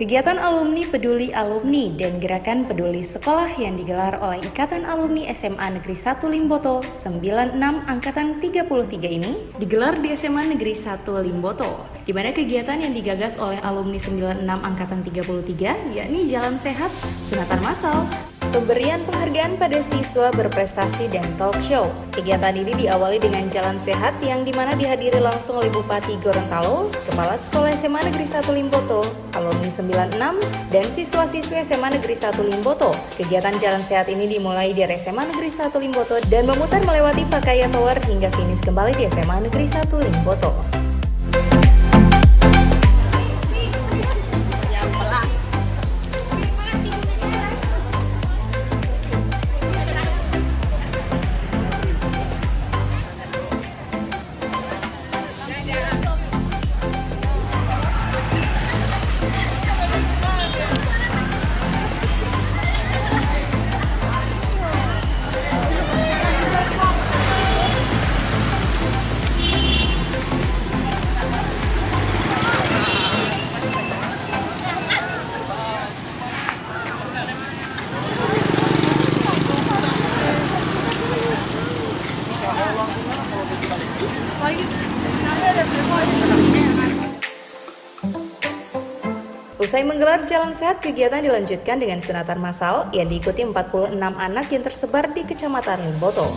Kegiatan alumni peduli alumni dan gerakan peduli sekolah yang digelar oleh Ikatan Alumni SMA Negeri 1 Limboto 96 Angkatan 33 ini digelar di SMA Negeri 1 Limboto, di mana kegiatan yang digagas oleh alumni 96 Angkatan 33 yakni Jalan Sehat, Sunatan Massal, pemberian penghargaan pada siswa berprestasi dan talk show. Kegiatan ini diawali dengan Jalan Sehat yang dimana dihadiri langsung oleh Bupati Gorontalo, Kepala Sekolah SMA Negeri 1 Limboto, alumni 96, dan siswa-siswi SMA Negeri 1 Limboto. Kegiatan Jalan Sehat ini dimulai dari SMA Negeri 1 Limboto dan memutar melewati Pakaya Tower hingga finish kembali di SMA Negeri 1 Limboto. Usai menggelar Jalan Sehat, kegiatan dilanjutkan dengan sunatan massal yang diikuti 46 anak yang tersebar di Kecamatan Limboto.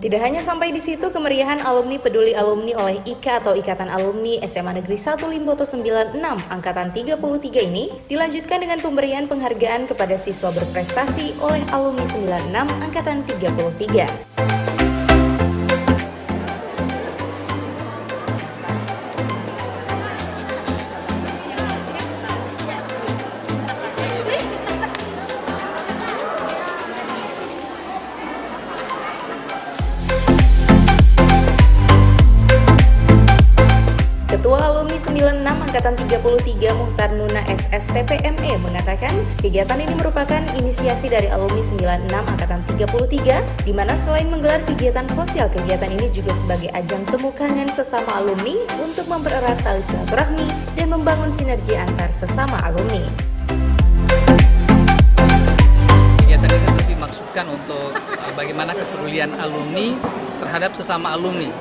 Tidak hanya sampai di situ, kemeriahan alumni peduli alumni oleh IKA atau Ikatan Alumni SMA Negeri 1 Limboto 96 Angkatan 33 ini dilanjutkan dengan pemberian penghargaan kepada siswa berprestasi oleh alumni 96 Angkatan 33. Ketua Alumni 96 Angkatan 33 Muhtar Nuna SSTPME mengatakan kegiatan ini merupakan inisiasi dari Alumni 96 Angkatan 33, di mana selain menggelar kegiatan sosial, kegiatan ini juga sebagai ajang temu kangen sesama alumni untuk mempererat tali silaturahmi dan membangun sinergi antar sesama alumni. Kegiatan ini tentu dimaksudkan untuk bagaimana kepedulian alumni terhadap sesama alumni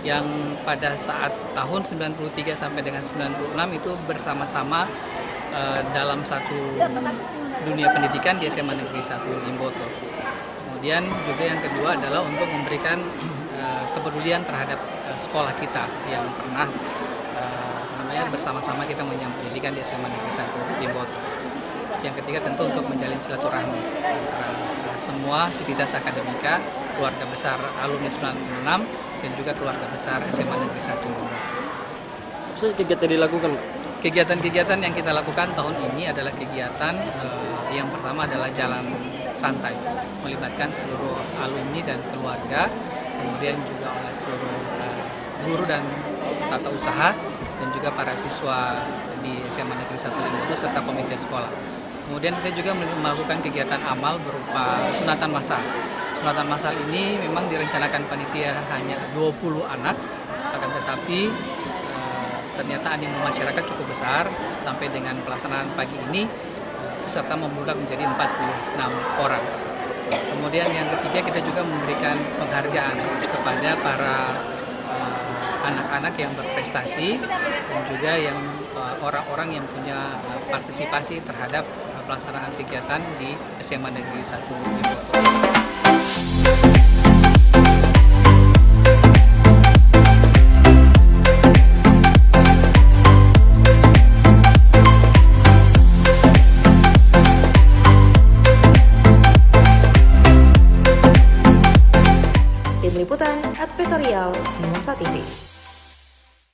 yang pada saat tahun 93 sampai dengan 96 itu bersama-sama dalam satu dunia pendidikan di SMA Negeri 1 Limboto. Kemudian juga yang kedua adalah untuk memberikan kepedulian terhadap sekolah kita yang pernah bersama-sama kita mengenyam pendidikan di SMA Negeri 1 Limboto. Yang ketiga tentu untuk menjalin silaturahmi antara semua sivitas akademika, keluarga besar alumni 96 dan juga keluarga besar SMA Negeri 1 Limboto. Apa kegiatan dilakukan? Kegiatan-kegiatan yang kita lakukan tahun ini adalah kegiatan yang pertama adalah jalan santai, melibatkan seluruh alumni dan keluarga, kemudian juga oleh seluruh guru dan tata usaha dan juga para siswa di SMA Negeri 1 Limboto serta komite sekolah. Kemudian kita juga melakukan kegiatan amal berupa sunatan massal. Sunatan massal ini memang direncanakan panitia hanya 20 anak, akan tetapi ternyata animo masyarakat cukup besar sampai dengan pelaksanaan pagi ini peserta membludak menjadi 46 orang. Kemudian yang ketiga kita juga memberikan penghargaan kepada para anak-anak yang berprestasi dan juga yang orang-orang yang punya partisipasi terhadap pelaksanaan kegiatan di SMA Negeri 1 Limboto. Tim Liputan Advertorial Nusa TV.